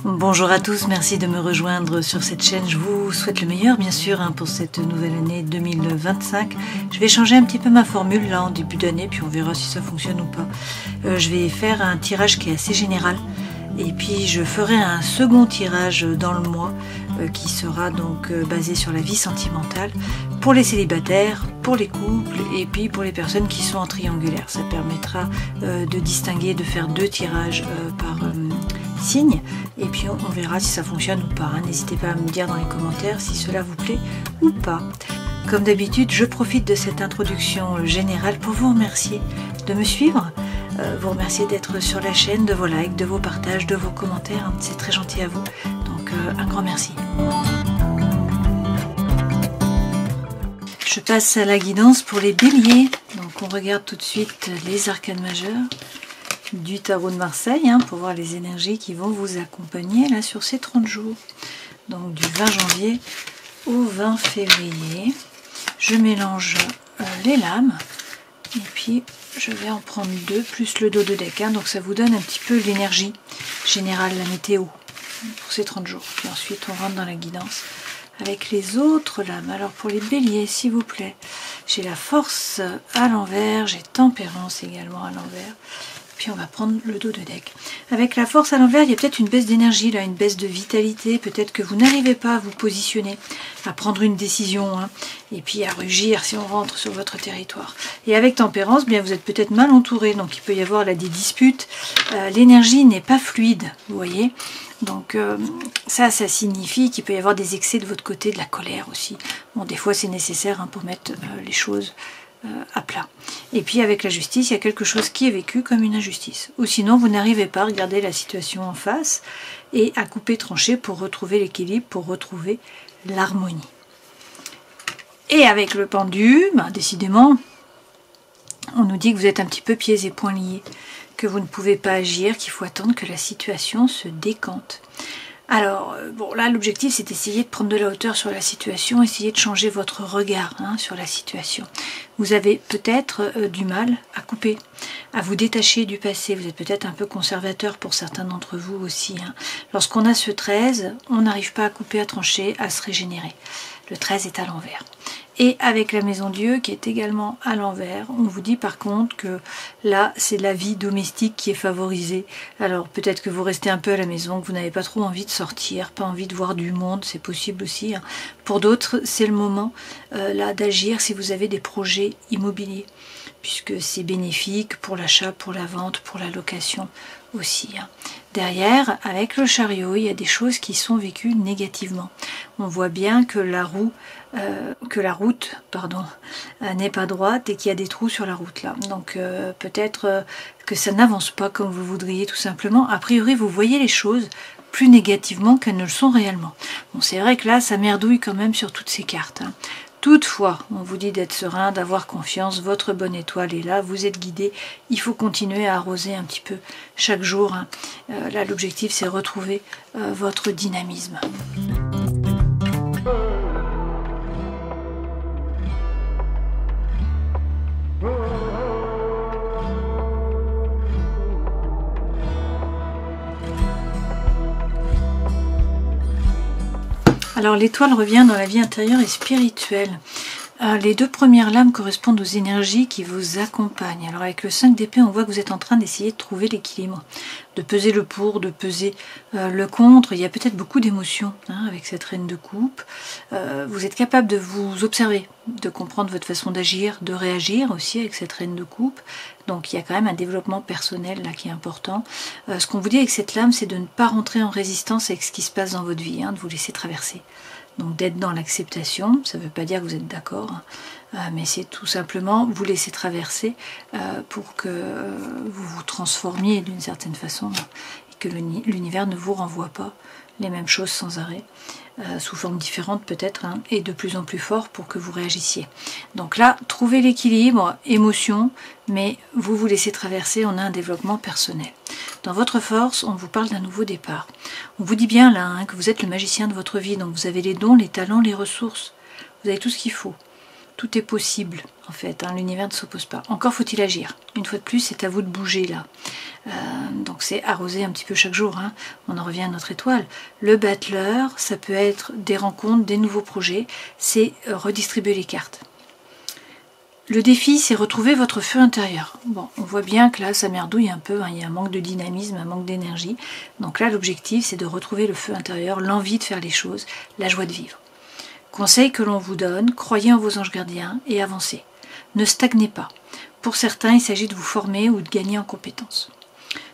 Bonjour à tous, merci de me rejoindre sur cette chaîne. Je vous souhaite le meilleur bien sûr pour cette nouvelle année 2025. Je vais changer un petit peu ma formule là en début d'année, puis on verra si ça fonctionne ou pas. Je vais faire un tirage qui est assez général. Et puis je ferai un second tirage dans le mois qui sera donc basé sur la vie sentimentale pour les célibataires, pour les couples et puis pour les personnes qui sont en triangulaire. Ça permettra de distinguer, de faire deux tirages par signe et puis on verra si ça fonctionne ou pas. N'hésitez pas à me dire dans les commentaires si cela vous plaît ou pas. Comme d'habitude, je profite de cette introduction générale pour vous remercier de me suivre. Vous remercier d'être sur la chaîne, de vos likes, de vos partages, de vos commentaires, c'est très gentil à vous, donc un grand merci. Je passe à la guidance pour les béliers, donc on regarde tout de suite les arcanes majeures du tarot de Marseille, pour voir les énergies qui vont vous accompagner là sur ces 30 jours, donc du 20 janvier au 20 février. Je mélange les lames, et puis je vais en prendre deux, plus le dos de deck, donc ça vous donne un petit peu l'énergie générale, la météo, pour ces 30 jours. Puis ensuite on rentre dans la guidance avec les autres lames. Alors pour les béliers, s'il vous plaît, j'ai la force à l'envers, j'ai tempérance également à l'envers. Puis on va prendre le dos de deck. Avec la force à l'envers, il y a peut-être une baisse d'énergie, là, une baisse de vitalité. Peut-être que vous n'arrivez pas à vous positionner, à prendre une décision, et puis à rugir si on rentre sur votre territoire. Et avec tempérance, bien vous êtes peut-être mal entouré, donc il peut y avoir là des disputes. L'énergie n'est pas fluide, vous voyez. Donc ça signifie qu'il peut y avoir des excès de votre côté, de la colère aussi. Bon, des fois c'est nécessaire pour mettre les choses à plat. Et puis avec la justice, il y a quelque chose qui est vécu comme une injustice. Ou sinon, vous n'arrivez pas à regarder la situation en face et à couper, trancher pour retrouver l'équilibre, pour retrouver l'harmonie. Et avec le pendu, décidément, on nous dit que vous êtes un petit peu pieds et poings liés, que vous ne pouvez pas agir, qu'il faut attendre que la situation se décante. Alors, bon, là, l'objectif, c'est d'essayer de prendre de la hauteur sur la situation, essayer de changer votre regard sur la situation. Vous avez peut-être du mal à couper, à vous détacher du passé. Vous êtes peut-être un peu conservateur pour certains d'entre vous aussi. Lorsqu'on a ce 13, on n'arrive pas à couper, à trancher, à se régénérer. Le 13 est à l'envers. Et avec la maison Dieu qui est également à l'envers, on vous dit par contre que là c'est la vie domestique qui est favorisée. Alors peut-être que vous restez un peu à la maison, que vous n'avez pas trop envie de sortir, pas envie de voir du monde, c'est possible aussi. Pour d'autres c'est le moment là d'agir si vous avez des projets immobiliers, puisque c'est bénéfique pour l'achat, pour la vente, pour la location aussi. Derrière, avec le chariot, il y a des choses qui sont vécues négativement. On voit bien que la route n'est pas droite et qu'il y a des trous sur la route là. Donc peut-être que ça n'avance pas comme vous voudriez tout simplement. A priori, vous voyez les choses plus négativement qu'elles ne le sont réellement. Bon, c'est vrai que là, ça merdouille quand même sur toutes ces cartes. Toutefois, on vous dit d'être serein, d'avoir confiance, votre bonne étoile est là, vous êtes guidé, il faut continuer à arroser un petit peu chaque jour. Là, l'objectif, c'est retrouver votre dynamisme. Alors l'étoile revient dans la vie intérieure et spirituelle. Les deux premières lames correspondent aux énergies qui vous accompagnent. Alors avec le 5 d'épée, on voit que vous êtes en train d'essayer de trouver l'équilibre, de peser le pour, de peser le contre. Il y a peut-être beaucoup d'émotions avec cette reine de coupe. Vous êtes capable de vous observer, de comprendre votre façon d'agir, de réagir aussi avec cette reine de coupe. Donc il y a quand même un développement personnel là qui est important. Ce qu'on vous dit avec cette lame, c'est de ne pas rentrer en résistance avec ce qui se passe dans votre vie, de vous laisser traverser. Donc d'être dans l'acceptation, ça ne veut pas dire que vous êtes d'accord, mais c'est tout simplement vous laisser traverser pour que vous vous transformiez d'une certaine façon et que l'univers ne vous renvoie pas les mêmes choses sans arrêt, sous forme différente peut-être, et de plus en plus fort pour que vous réagissiez. Donc là, trouvez l'équilibre, émotion, mais vous vous laissez traverser, on a un développement personnel. Dans votre force, on vous parle d'un nouveau départ. On vous dit bien là que vous êtes le magicien de votre vie, donc vous avez les dons, les talents, les ressources. Vous avez tout ce qu'il faut. Tout est possible, en fait. L'univers ne s'oppose pas. Encore faut-il agir. Une fois de plus, c'est à vous de bouger là. donc c'est arroser un petit peu chaque jour, hein. On en revient à notre étoile. Le battleur, ça peut être des rencontres, des nouveaux projets, c'est redistribuer les cartes. Le défi, c'est retrouver votre feu intérieur. Bon, on voit bien que là, ça merdouille un peu, hein. Il y a un manque de dynamisme, un manque d'énergie. Donc là, l'objectif, c'est de retrouver le feu intérieur, l'envie de faire les choses, la joie de vivre. Conseil que l'on vous donne, croyez en vos anges gardiens et avancez. Ne stagnez pas. Pour certains, il s'agit de vous former ou de gagner en compétences.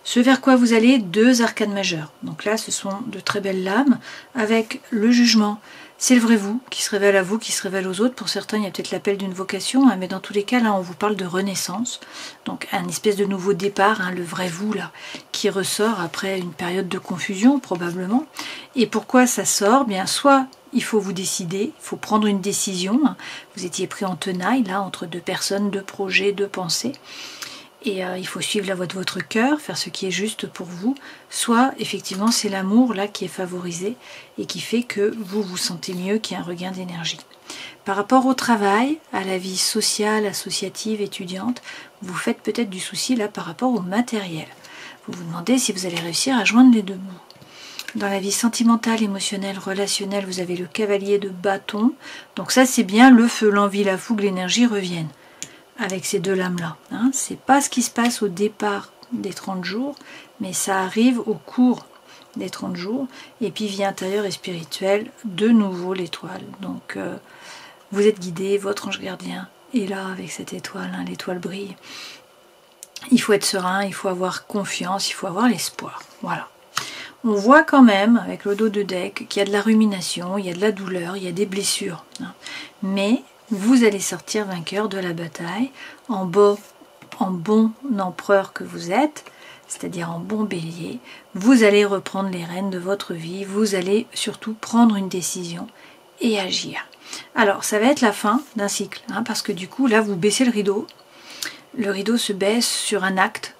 Ce vers quoi vous allez, 2 arcanes majeures. Donc là, ce sont de très belles lames avec le jugement. C'est le vrai vous qui se révèle à vous, qui se révèle aux autres. Pour certains, il y a peut-être l'appel d'une vocation, hein, mais dans tous les cas, là, on vous parle de renaissance. Donc un espèce de nouveau départ, hein, le vrai vous, là, qui ressort après une période de confusion, probablement. Et pourquoi ça sort? Bien, soit il faut vous décider, il faut prendre une décision. Hein. Vous étiez pris en tenaille, là, entre 2 personnes, 2 projets, 2 pensées. Et il faut suivre la voie de votre cœur, faire ce qui est juste pour vous. Soit, effectivement, c'est l'amour là qui est favorisé et qui fait que vous vous sentez mieux, qu'il y a un regain d'énergie. Par rapport au travail, à la vie sociale, associative, étudiante, vous faites peut-être du souci là par rapport au matériel. Vous vous demandez si vous allez réussir à joindre les 2 bouts. Dans la vie sentimentale, émotionnelle, relationnelle, vous avez le cavalier de bâton. Donc ça, c'est bien le feu, l'envie, la fougue, l'énergie reviennent. Avec ces 2 lames-là. Hein. C'est pas ce qui se passe au départ des 30 jours, mais ça arrive au cours des 30 jours. Et puis, vie intérieure et spirituelle, de nouveau l'étoile. Donc, vous êtes guidé, votre ange gardien est là avec cette étoile. Hein. L'étoile brille. Il faut être serein, il faut avoir confiance, il faut avoir l'espoir. Voilà. On voit quand même, avec le dos de deck, qu'il y a de la rumination, il y a de la douleur, il y a des blessures. Hein. Mais vous allez sortir vainqueur de la bataille en bon empereur que vous êtes, c'est-à-dire en bon bélier. Vous allez reprendre les rênes de votre vie, vous allez surtout prendre une décision et agir. Alors, ça va être la fin d'un cycle, hein, parce que du coup, là, vous baissez le rideau. Le rideau se baisse sur un acte,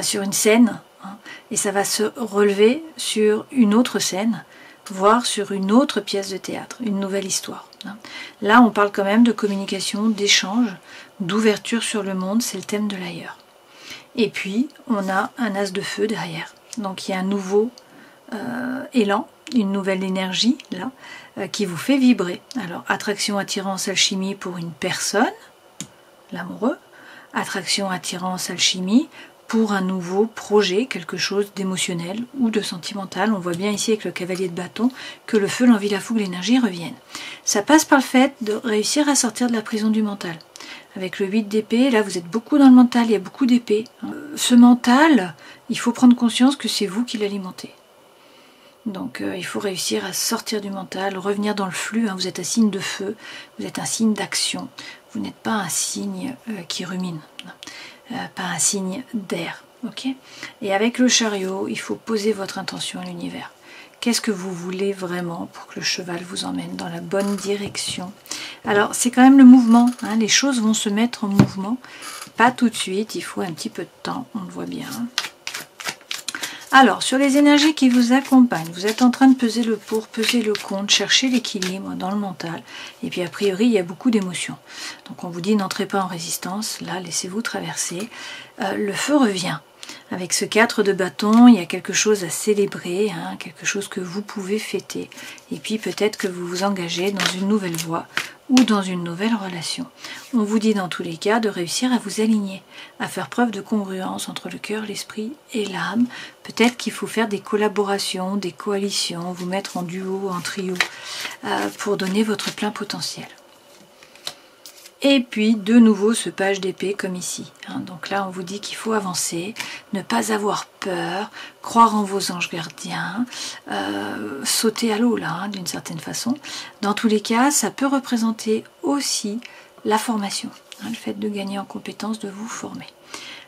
sur une scène, hein, et ça va se relever sur une autre scène, voire sur une autre pièce de théâtre, une nouvelle histoire. Là, on parle quand même de communication, d'échange, d'ouverture sur le monde, c'est le thème de l'ailleurs. Et puis, on a un as de feu derrière. Donc, il y a un nouveau élan, une nouvelle énergie, là, qui vous fait vibrer. Alors, attraction, attirance, alchimie pour une personne, l'amoureux. Attraction, attirance, alchimie pour un nouveau projet, quelque chose d'émotionnel ou de sentimental. On voit bien ici avec le cavalier de bâton que le feu, l'envie, la fougue, l'énergie reviennent. Ça passe par le fait de réussir à sortir de la prison du mental. Avec le 8 d'épée, là vous êtes beaucoup dans le mental, il y a beaucoup d'épées. Ce mental, il faut prendre conscience que c'est vous qui l'alimentez. Donc il faut réussir à sortir du mental, revenir dans le flux. Hein. Vous êtes un signe de feu, vous êtes un signe d'action. Vous n'êtes pas un signe qui rumine. Pas un signe d'air, ok? Et avec le chariot, il faut poser votre intention à l'univers. Qu'est-ce que vous voulez vraiment pour que le cheval vous emmène dans la bonne direction? Alors, c'est quand même le mouvement, hein, les choses vont se mettre en mouvement, pas tout de suite, il faut un petit peu de temps, on le voit bien. Alors, sur les énergies qui vous accompagnent, vous êtes en train de peser le pour, peser le contre, chercher l'équilibre dans le mental. Et puis, a priori, il y a beaucoup d'émotions. Donc, on vous dit, n'entrez pas en résistance. Là, laissez-vous traverser. Le feu revient. Avec ce 4 de bâton, il y a quelque chose à célébrer, hein, quelque chose que vous pouvez fêter. Et puis, peut-être que vous vous engagez dans une nouvelle voie ou dans une nouvelle relation. On vous dit dans tous les cas de réussir à vous aligner, à faire preuve de congruence entre le cœur, l'esprit et l'âme. Peut-être qu'il faut faire des collaborations, des coalitions, vous mettre en duo, en trio, pour donner votre plein potentiel. Et puis, de nouveau, ce page d'épée comme ici. Hein. Donc là, on vous dit qu'il faut avancer, ne pas avoir peur, croire en vos anges gardiens, sauter à l'eau, là, hein, d'une certaine façon. Dans tous les cas, ça peut représenter aussi la formation, hein, le fait de gagner en compétence, de vous former.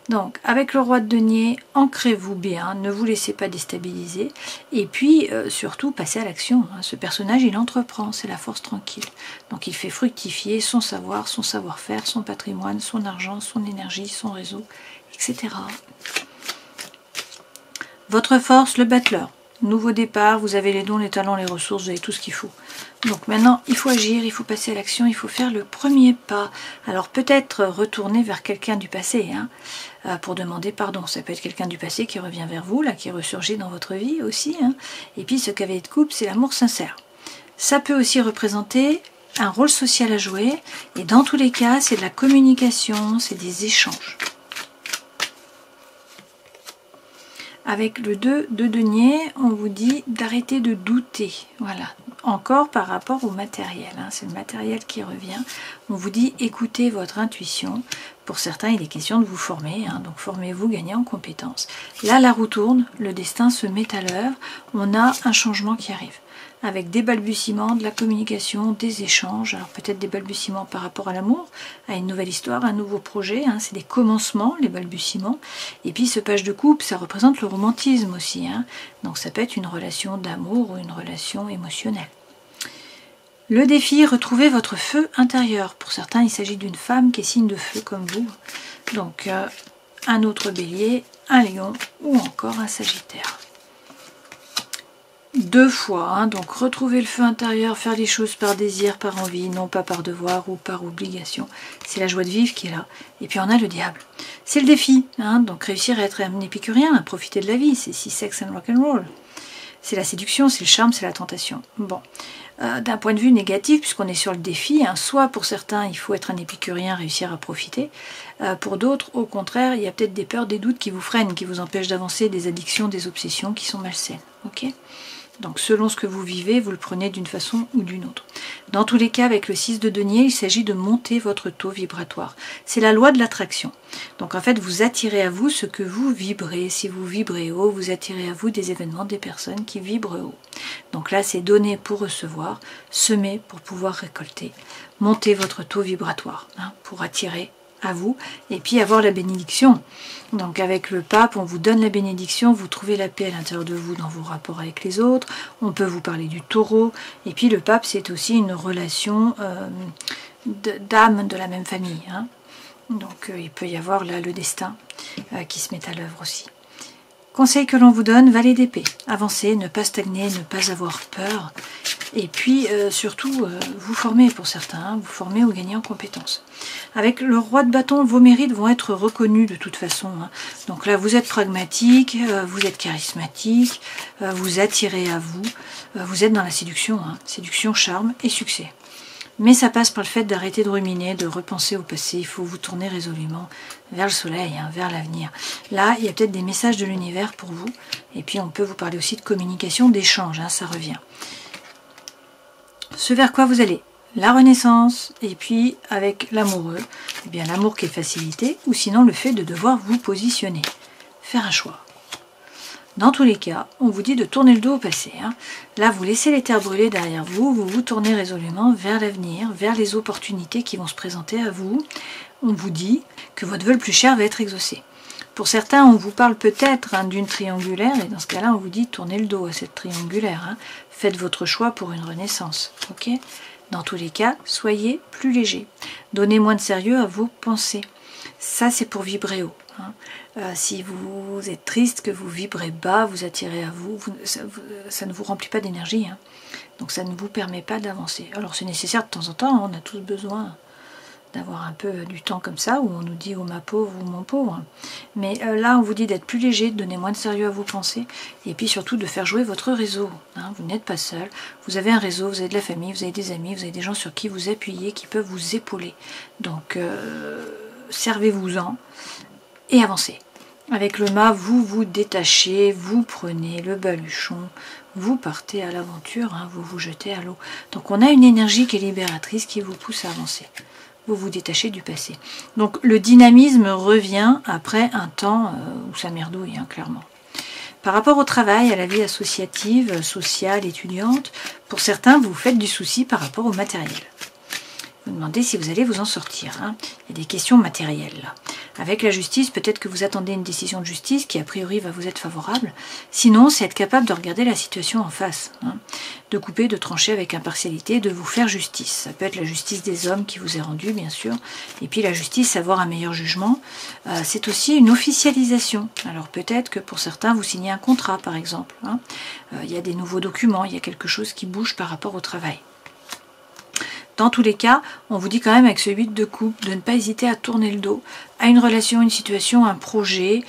Donc, avec le roi de denier, ancrez-vous bien, ne vous laissez pas déstabiliser, et puis surtout, passez à l'action. Hein. Ce personnage, il entreprend, c'est la force tranquille. Donc, il fait fructifier son savoir, son savoir-faire, son patrimoine, son argent, son énergie, son réseau, etc. Votre force, le battleur. Nouveau départ, vous avez les dons, les talents, les ressources, vous avez tout ce qu'il faut. Donc maintenant, il faut agir, il faut passer à l'action, il faut faire le premier pas. Alors peut-être retourner vers quelqu'un du passé, pour demander pardon. Ça peut être quelqu'un du passé qui revient vers vous, là, qui ressurgit dans votre vie aussi. Et puis ce cavalier de coupe, c'est l'amour sincère. Ça peut aussi représenter un rôle social à jouer. Et dans tous les cas, c'est de la communication, c'est des échanges. Avec le 2 de denier, on vous dit d'arrêter de douter. Voilà. Encore par rapport au matériel. C'est le matériel qui revient. On vous dit écoutez votre intuition. Pour certains, il est question de vous former. Donc formez-vous, gagnez en compétences. Là, la roue tourne. Le destin se met à l'œuvre. On a un changement qui arrive. Avec des balbutiements, de la communication, des échanges. Alors peut-être des balbutiements par rapport à l'amour, à une nouvelle histoire, un nouveau projet. C'est des commencements, les balbutiements. Et puis ce page de coupe, ça représente le romantisme aussi. Donc ça peut être une relation d'amour ou une relation émotionnelle. Le défi, retrouvez votre feu intérieur. Pour certains, il s'agit d'une femme qui est signe de feu comme vous. Donc un autre bélier, un lion ou encore un sagittaire. 2 fois, donc retrouver le feu intérieur, faire les choses par désir, par envie, non pas par devoir ou par obligation. C'est la joie de vivre qui est là. Et puis on a le diable. C'est le défi, donc réussir à être un épicurien, à profiter de la vie, c'est sex and rock and roll. C'est la séduction, c'est le charme, c'est la tentation. Bon, d'un point de vue négatif, puisqu'on est sur le défi, soit pour certains il faut être un épicurien, réussir à profiter. Pour d'autres, au contraire, il y a peut-être des peurs, des doutes qui vous freinent, qui vous empêchent d'avancer, des addictions, des obsessions qui sont malsaines. Ok ? Donc selon ce que vous vivez, vous le prenez d'une façon ou d'une autre. Dans tous les cas, avec le 6 de denier, il s'agit de monter votre taux vibratoire. C'est la loi de l'attraction. Donc en fait, vous attirez à vous ce que vous vibrez. Si vous vibrez haut, vous attirez à vous des événements, des personnes qui vibrent haut. Donc là, c'est donner pour recevoir, semer pour pouvoir récolter. Montez votre taux vibratoire pour attirer à vous et puis avoir la bénédiction. Donc avec le pape, on vous donne la bénédiction, vous trouvez la paix à l'intérieur de vous dans vos rapports avec les autres, on peut vous parler du taureau, et puis le pape c'est aussi une relation d'âme de la même famille. Donc il peut y avoir là le destin qui se met à l'œuvre aussi. Conseil que l'on vous donne, valet d'épée. Avancez, ne pas stagner, ne pas avoir peur. Et puis surtout, vous former pour certains, vous former ou gagner en compétences. Avec le roi de bâton, vos mérites vont être reconnus de toute façon. Donc là, vous êtes pragmatique, vous êtes charismatique, vous attirez à vous, vous êtes dans la séduction. Séduction, charme et succès. Mais ça passe par le fait d'arrêter de ruminer, de repenser au passé. Il faut vous tourner résolument vers le soleil, vers l'avenir. Là, il y a peut-être des messages de l'univers pour vous. Et puis, on peut vous parler aussi de communication, d'échange, ça revient. Ce vers quoi vous allez, la renaissance, et puis avec l'amoureux, eh bien l'amour qui est facilité, ou sinon le fait de devoir vous positionner, faire un choix. Dans tous les cas, on vous dit de tourner le dos au passé. Là, vous laissez les terres brûlées derrière vous, vous vous tournez résolument vers l'avenir, vers les opportunités qui vont se présenter à vous. On vous dit que votre vœu le plus cher va être exaucé. Pour certains, on vous parle peut-être d'une triangulaire, et dans ce cas-là, on vous dit tournez le dos à cette triangulaire. Faites votre choix pour une renaissance. Ok ? Dans tous les cas, soyez plus léger. Donnez moins de sérieux à vos pensées. Ça, c'est pour vibrer haut. Si vous êtes triste, que vous vibrez bas, vous attirez à vous, ça ne vous remplit pas d'énergie. Donc ça ne vous permet pas d'avancer. Alors c'est nécessaire de temps en temps, on a tous besoin d'avoir un peu du temps comme ça, où on nous dit « oh ma pauvre » ou « mon pauvre ». Mais là, on vous dit d'être plus léger, de donner moins de sérieux à vos pensées, et puis surtout de faire jouer votre réseau. Vous n'êtes pas seul, vous avez un réseau, vous avez de la famille, vous avez des amis, vous avez des gens sur qui vous appuyez, qui peuvent vous épauler. Donc, servez-vous-en et avancez. Avec le mât, vous vous détachez, vous prenez le baluchon, vous partez à l'aventure, vous vous jetez à l'eau. Donc on a une énergie qui est libératrice, qui vous pousse à avancer. Vous vous détachez du passé. Donc le dynamisme revient après un temps où ça merdouille, clairement. Par rapport au travail, à la vie associative, sociale, étudiante, pour certains, vous faites du souci par rapport au matériel. Vous demandez si vous allez vous en sortir. Il y a des questions matérielles là. Avec la justice, peut-être que vous attendez une décision de justice qui a priori va vous être favorable. Sinon, c'est être capable de regarder la situation en face. De couper, de trancher avec impartialité, de vous faire justice. Ça peut être la justice des hommes qui vous est rendue, bien sûr. Et puis la justice, avoir un meilleur jugement. C'est aussi une officialisation. Alors peut-être que pour certains, vous signez un contrat, par exemple. Il y a des nouveaux documents, il y a quelque chose qui bouge par rapport au travail. Dans tous les cas, on vous dit quand même avec ce 8 de coupe de ne pas hésiter à tourner le dos à une relation, une situation, un projet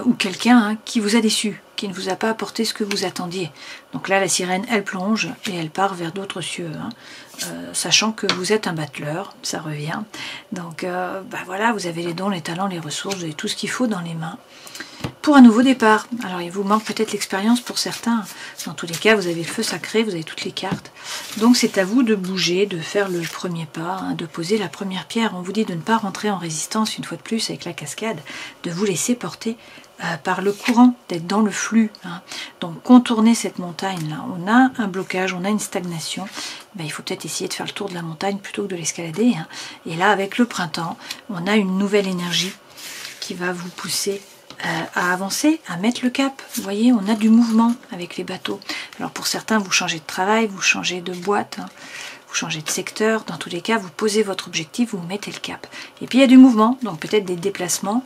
ou quelqu'un qui vous a déçu, qui ne vous a pas apporté ce que vous attendiez. Donc là, la sirène, elle plonge et elle part vers d'autres cieux, sachant que vous êtes un battleur, ça revient. Donc voilà, vous avez les dons, les talents, les ressources, vous avez tout ce qu'il faut dans les mains pour un nouveau départ. Alors il vous manque peut-être l'expérience pour certains. Dans tous les cas, vous avez le feu sacré, vous avez toutes les cartes. Donc c'est à vous de bouger, de faire le premier pas, de poser la première pierre. On vous dit de ne pas rentrer en résistance une fois de plus avec la cascade, de vous laisser porter par le courant, d'être dans le flux. Donc contourner cette montagne-là. On a un blocage, on a une stagnation. Il faut peut-être essayer de faire le tour de la montagne plutôt que de l'escalader. Et là, avec le printemps, on a une nouvelle énergie qui va vous pousser à avancer, à mettre le cap. Vous voyez, on a du mouvement avec les bateaux. Alors pour certains, vous changez de travail, vous changez de boîte, vous changez de secteur. Dans tous les cas, vous posez votre objectif, vous mettez le cap. Et puis il y a du mouvement, donc peut-être des déplacements,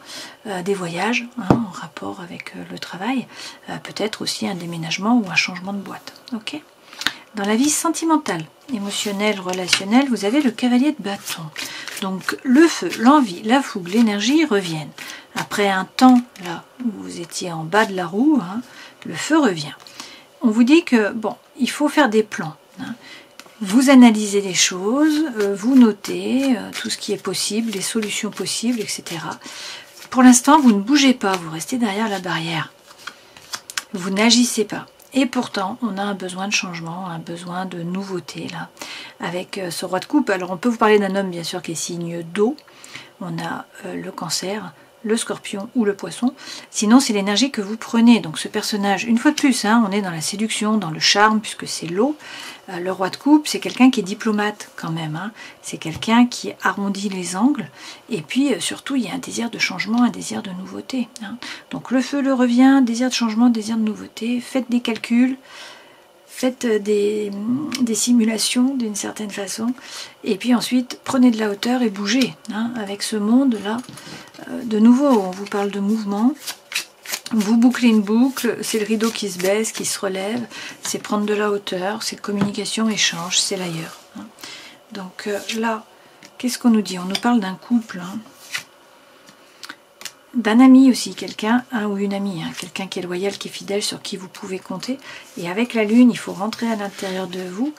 des voyages en rapport avec le travail, peut-être aussi un déménagement ou un changement de boîte. Ok ? Dans la vie sentimentale, émotionnelle, relationnelle, vous avez le cavalier de bâton. Donc le feu, l'envie, la fougue, l'énergie reviennent. Après un temps là où vous étiez en bas de la roue, le feu revient. On vous dit que il faut faire des plans. Vous analysez les choses, vous notez tout ce qui est possible, les solutions possibles, etc. Pour l'instant, vous ne bougez pas, vous restez derrière la barrière. Vous n'agissez pas. Et pourtant, on a un besoin de changement, un besoin de nouveauté là, avec ce roi de coupe. Alors on peut vous parler d'un homme bien sûr qui est signe d'eau. On a le cancer, le scorpion ou le poisson. Sinon, c'est l'énergie que vous prenez. Donc ce personnage, une fois de plus, on est dans la séduction, dans le charme, puisque c'est l'eau. Le roi de coupe, c'est quelqu'un qui est diplomate quand même. C'est quelqu'un qui arrondit les angles. Et puis surtout, il y a un désir de changement, un désir de nouveauté. Donc le feu le revient, désir de changement, désir de nouveauté. Faites des calculs. Faites des simulations d'une certaine façon, et puis ensuite prenez de la hauteur et bougez avec ce monde-là. De nouveau, on vous parle de mouvement, vous bouclez une boucle, c'est le rideau qui se baisse, qui se relève, c'est prendre de la hauteur, c'est communication, échange, c'est l'ailleurs. Donc là, qu'est-ce qu'on nous dit? On nous parle d'un couple, d'un ami aussi, quelqu'un, ou une amie, quelqu'un qui est loyal, qui est fidèle, sur qui vous pouvez compter. Et avec la lune, il faut rentrer à l'intérieur de vous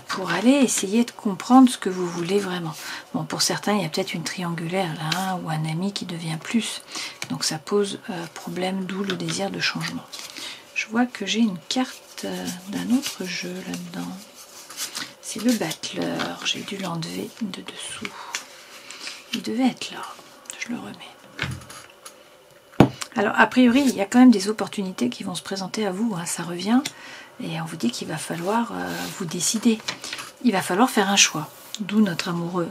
pour aller essayer de comprendre ce que vous voulez vraiment. Bon, pour certains, il y a peut-être une triangulaire là, ou un ami qui devient plus. Donc ça pose problème, d'où le désir de changement. Je vois que j'ai une carte d'un autre jeu là-dedans. C'est le battleur. J'ai dû l'enlever de dessous. Il devait être là. Je le remets. Alors, a priori, il y a quand même des opportunités qui vont se présenter à vous, ça revient, et on vous dit qu'il va falloir vous décider. Il va falloir faire un choix, d'où notre amoureux.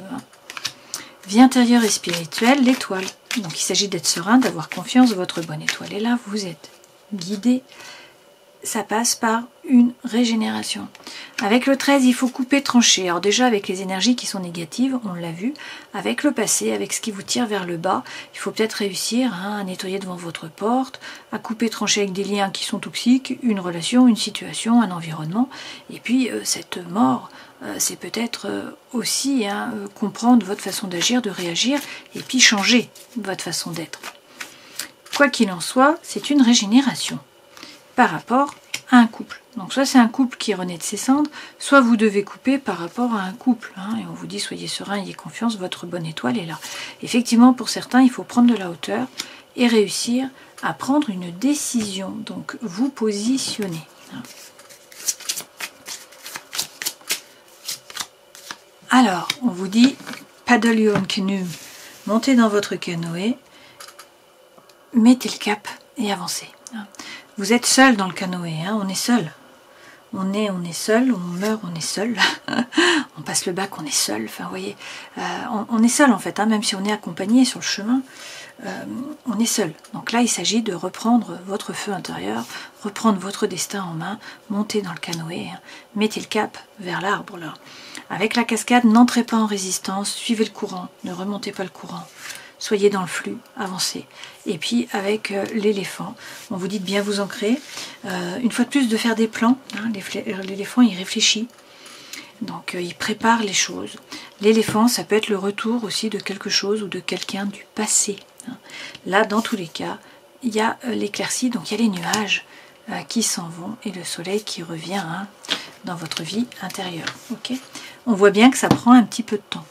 Vie intérieure et spirituelle, l'étoile. Donc, il s'agit d'être serein, d'avoir confiance, votre bonne étoile. Et là, vous êtes guidé. Ça passe par une régénération. Avec le 13, il faut couper, trancher. Alors déjà, avec les énergies qui sont négatives, on l'a vu, avec le passé, avec ce qui vous tire vers le bas, il faut peut-être réussir à nettoyer devant votre porte, à couper, trancher avec des liens qui sont toxiques, une relation, une situation, un environnement. Et puis, cette mort, c'est peut-être aussi comprendre votre façon d'agir, de réagir, et puis changer votre façon d'être. Quoi qu'il en soit, c'est une régénération par rapport à un couple. Donc soit c'est un couple qui renaît de ses cendres, soit vous devez couper par rapport à un couple. Et on vous dit soyez serein, ayez confiance, votre bonne étoile est là. Effectivement, pour certains, il faut prendre de la hauteur et réussir à prendre une décision. Donc vous positionnez. Alors, on vous dit paddle your own canoe. Montez dans votre canoë, mettez le cap et avancez. Vous êtes seul dans le canoë, on est seul. On est seul, on meurt, on est seul. On passe le bac, on est seul. Enfin, vous voyez, on est seul en fait, même si on est accompagné sur le chemin, on est seul. Donc là, il s'agit de reprendre votre feu intérieur, reprendre votre destin en main, monter dans le canoë, mettez le cap vers l'arbre là. Avec la cascade, n'entrez pas en résistance, suivez le courant, ne remontez pas le courant. Soyez dans le flux, avancez. Et puis avec l'éléphant, on vous dit de bien vous ancrer. Une fois de plus, de faire des plans. L'éléphant, il réfléchit. Donc il prépare les choses. L'éléphant, ça peut être le retour aussi de quelque chose ou de quelqu'un du passé. Là, dans tous les cas, il y a l'éclaircie, donc il y a les nuages qui s'en vont et le soleil qui revient dans votre vie intérieure. Okay, on voit bien que ça prend un petit peu de temps.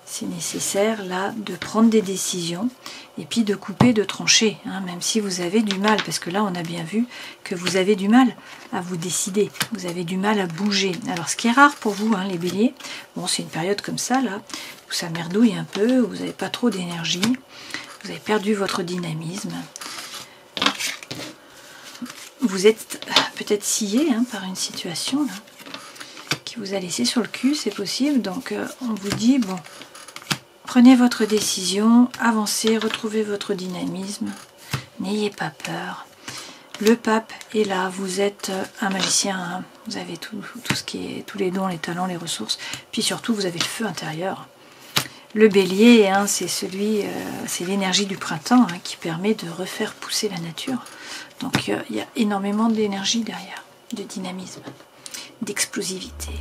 C'est nécessaire là de prendre des décisions et puis de couper, de trancher, même si vous avez du mal, parce que là on a bien vu que vous avez du mal à vous décider, vous avez du mal à bouger. Alors ce qui est rare pour vous, les béliers, bon c'est une période comme ça là, où ça merdouille un peu, où vous n'avez pas trop d'énergie, vous avez perdu votre dynamisme. Vous êtes peut-être scié par une situation là, qui vous a laissé sur le cul, c'est possible. Donc on vous dit, bon, prenez votre décision, avancez, retrouvez votre dynamisme, n'ayez pas peur. Le pape est là, vous êtes un magicien, vous avez tout ce qui est, tous les dons, les talents, les ressources, puis surtout vous avez le feu intérieur. Le bélier, c'est l'énergie du printemps qui permet de refaire pousser la nature. Donc il y a énormément d'énergie derrière, de dynamisme, d'explosivité.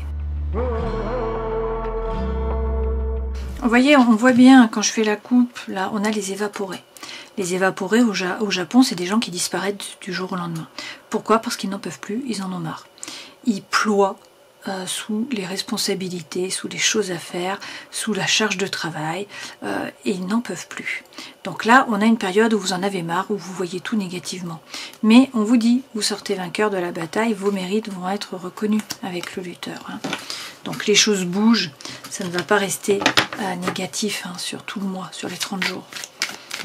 Vous voyez, on voit bien quand je fais la coupe, là on a les évaporés. Les évaporés au Japon, c'est des gens qui disparaissent du jour au lendemain. Pourquoi? Parce qu'ils n'en peuvent plus, ils en ont marre. Ils ploient sous les responsabilités, sous les choses à faire, sous la charge de travail, et ils n'en peuvent plus. Donc là, on a une période où vous en avez marre, où vous voyez tout négativement. Mais on vous dit, vous sortez vainqueur de la bataille, vos mérites vont être reconnus avec le lutteur. Donc les choses bougent, ça ne va pas rester négatif sur tout le mois, sur les 30 jours.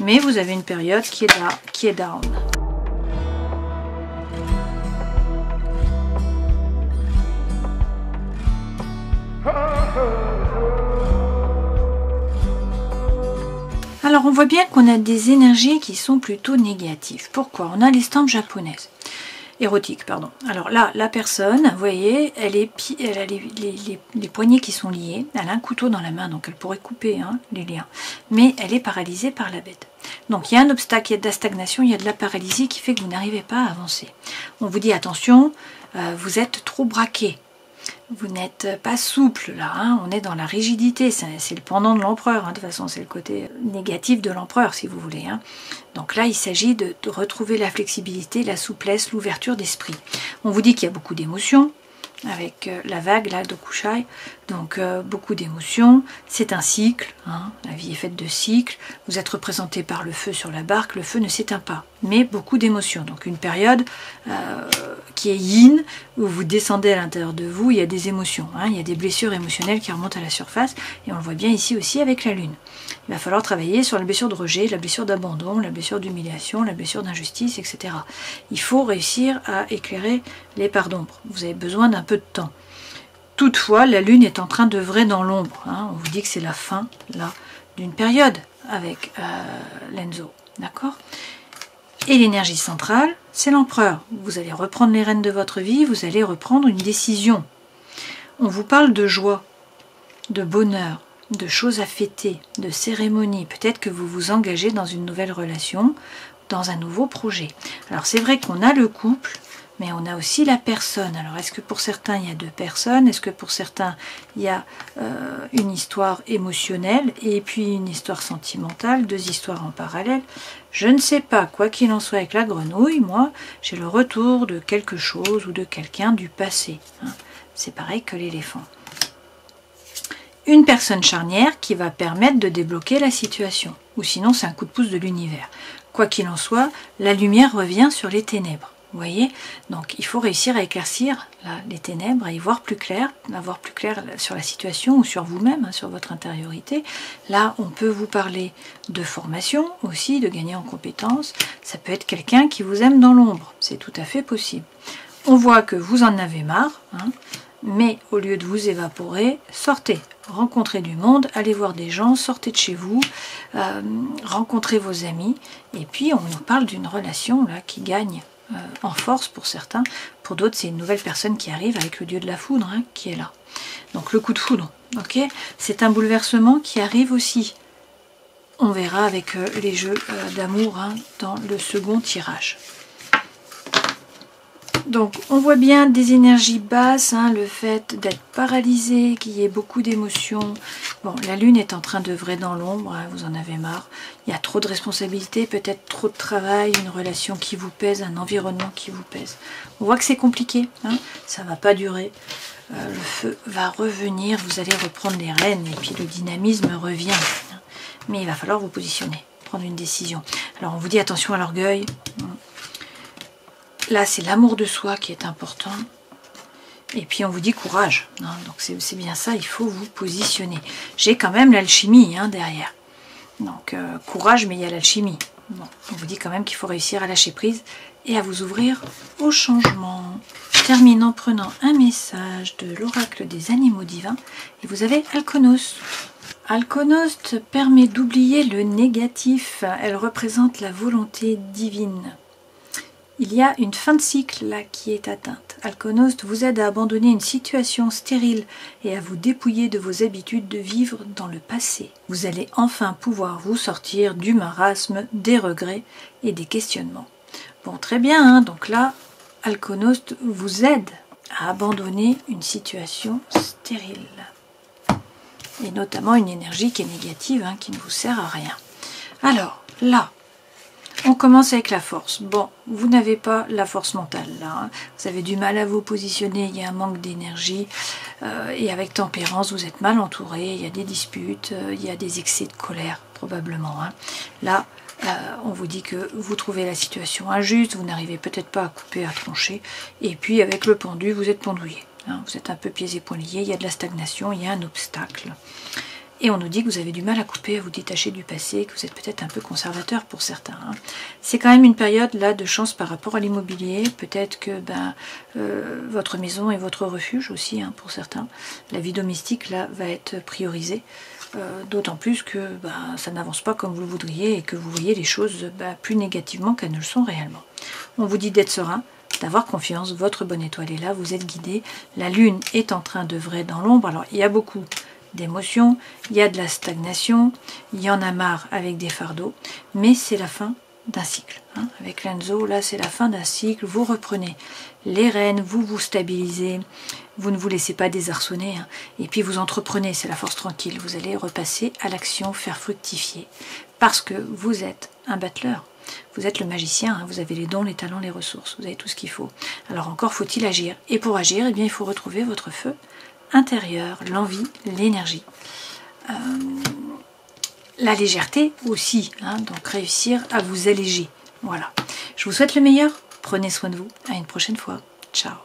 Mais vous avez une période qui est down. Alors on voit bien qu'on a des énergies qui sont plutôt négatives. Pourquoi? On a l'estampe japonaise. Érotique, pardon. Alors là, la personne, vous voyez, elle a les poignets qui sont liés, elle a un couteau dans la main, donc elle pourrait couper les liens, mais elle est paralysée par la bête. Donc il y a un obstacle, il y a de la stagnation, il y a de la paralysie qui fait que vous n'arrivez pas à avancer. On vous dit attention, vous êtes trop braqué. Vous n'êtes pas souple là, on est dans la rigidité, c'est le pendant de l'empereur, de toute façon c'est le côté négatif de l'empereur si vous voulez. Donc là il s'agit de retrouver la flexibilité, la souplesse, l'ouverture d'esprit. On vous dit qu'il y a beaucoup d'émotions, avec la vague là d'Okushai, donc beaucoup d'émotions, c'est un cycle, la vie est faite de cycles, vous êtes représenté par le feu sur la barque, le feu ne s'éteint pas, mais beaucoup d'émotions, donc une période qui est yin, où vous descendez à l'intérieur de vous, il y a des émotions, il y a des blessures émotionnelles qui remontent à la surface, et on le voit bien ici aussi avec la lune. Il va falloir travailler sur la blessure de rejet, la blessure d'abandon, la blessure d'humiliation, la blessure d'injustice, etc. Il faut réussir à éclairer les parts d'ombre. Vous avez besoin d'un peu de temps. Toutefois, la lune est en train d'œuvrer dans l'ombre. On vous dit que c'est la fin là d'une période avec l'Enzo. D'accord ? Et l'énergie centrale, c'est l'empereur. Vous allez reprendre les rênes de votre vie, vous allez reprendre une décision. On vous parle de joie, de bonheur, de choses à fêter, de cérémonies. Peut-être que vous vous engagez dans une nouvelle relation, dans un nouveau projet. Alors c'est vrai qu'on a le couple, mais on a aussi la personne. Alors est-ce que pour certains il y a deux personnes? Est-ce que pour certains il y a une histoire émotionnelle et puis une histoire sentimentale, deux histoires en parallèle? Je ne sais pas. Quoi qu'il en soit avec la grenouille, moi j'ai le retour de quelque chose ou de quelqu'un du passé. C'est pareil que l'éléphant. Une personne charnière qui va permettre de débloquer la situation. Ou sinon c'est un coup de pouce de l'univers. Quoi qu'il en soit, la lumière revient sur les ténèbres. Vous voyez? Donc il faut réussir à éclaircir les ténèbres, à y voir plus clair, à voir plus clair sur la situation ou sur vous-même, sur votre intériorité. Là, on peut vous parler de formation aussi, de gagner en compétences. Ça peut être quelqu'un qui vous aime dans l'ombre. C'est tout à fait possible. On voit que vous en avez marre, mais au lieu de vous évaporer, sortez. Rencontrez du monde, allez voir des gens, sortez de chez vous, rencontrez vos amis, et puis on nous parle d'une relation là qui gagne en force pour certains, pour d'autres c'est une nouvelle personne qui arrive avec le dieu de la foudre qui est là. Donc le coup de foudre, ok, c'est un bouleversement qui arrive aussi. On verra avec les jeux d'amour dans le second tirage. Donc on voit bien des énergies basses, hein, le fait d'être paralysé, qu'il y ait beaucoup d'émotions. Bon, la lune est en train d'œuvrer dans l'ombre, hein, vous en avez marre. Il y a trop de responsabilités, peut-être trop de travail, une relation qui vous pèse, un environnement qui vous pèse. On voit que c'est compliqué, hein, ça ne va pas durer. Le feu va revenir, vous allez reprendre les rênes et puis le dynamisme revient. Hein. Mais il va falloir vous positionner, prendre une décision. Alors on vous dit attention à l'orgueil. Là, c'est l'amour de soi qui est important. Et puis, on vous dit courage. Hein, donc, c'est bien ça, il faut vous positionner. J'ai quand même l'alchimie hein, derrière. Donc, courage, mais il y a l'alchimie. Bon, on vous dit quand même qu'il faut réussir à lâcher prise et à vous ouvrir au changement. Je termine en prenant un message de l'oracle des animaux divins. Et vous avez Alkonos. Alkonos permet d'oublier le négatif. Elle représente la volonté divine. Il y a une fin de cycle là qui est atteinte. Alkonos vous aide à abandonner une situation stérile et à vous dépouiller de vos habitudes de vivre dans le passé. Vous allez enfin pouvoir vous sortir du marasme, des regrets et des questionnements. Bon, très bien, hein, donc là, Alkonos vous aide à abandonner une situation stérile. Et notamment une énergie qui est négative, hein, qui ne vous sert à rien. Alors, là, on commence avec la force. Bon, vous n'avez pas la force mentale là. Hein. Vous avez du mal à vous positionner, il y a un manque d'énergie. Et avec tempérance, vous êtes mal entouré, il y a des disputes, il y a des excès de colère probablement. Hein. Là, on vous dit que vous trouvez la situation injuste, vous n'arrivez peut-être pas à couper, à trancher. Et puis avec le pendu, vous êtes pendouillé. Hein. Vous êtes un peu pieds et poings liés, il y a de la stagnation, il y a un obstacle. Et on nous dit que vous avez du mal à couper, à vous détacher du passé, que vous êtes peut-être un peu conservateur pour certains. Hein. C'est quand même une période là de chance par rapport à l'immobilier. Peut-être que votre maison est votre refuge aussi hein, pour certains. La vie domestique là va être priorisée. D'autant plus que ça n'avance pas comme vous le voudriez et que vous voyez les choses plus négativement qu'elles ne le sont réellement. On vous dit d'être serein, d'avoir confiance, votre bonne étoile est là, vous êtes guidé. La lune est en train d'œuvrer dans l'ombre. Alors il y a beaucoup d'émotions, il y a de la stagnation, il y en a marre avec des fardeaux, mais c'est la fin d'un cycle. Hein. Avec l'Enzo, là c'est la fin d'un cycle, vous reprenez les rênes, vous vous stabilisez, vous ne vous laissez pas désarçonner, hein. Et puis vous entreprenez, c'est la force tranquille, vous allez repasser à l'action, faire fructifier, parce que vous êtes un battleur. Vous êtes le magicien, hein, vous avez les dons, les talents, les ressources, vous avez tout ce qu'il faut. Alors encore faut-il agir, et pour agir, eh bien, il faut retrouver votre feu intérieur, l'envie, l'énergie. La légèreté aussi, hein, donc réussir à vous alléger. Voilà. Je vous souhaite le meilleur, prenez soin de vous, à une prochaine fois. Ciao.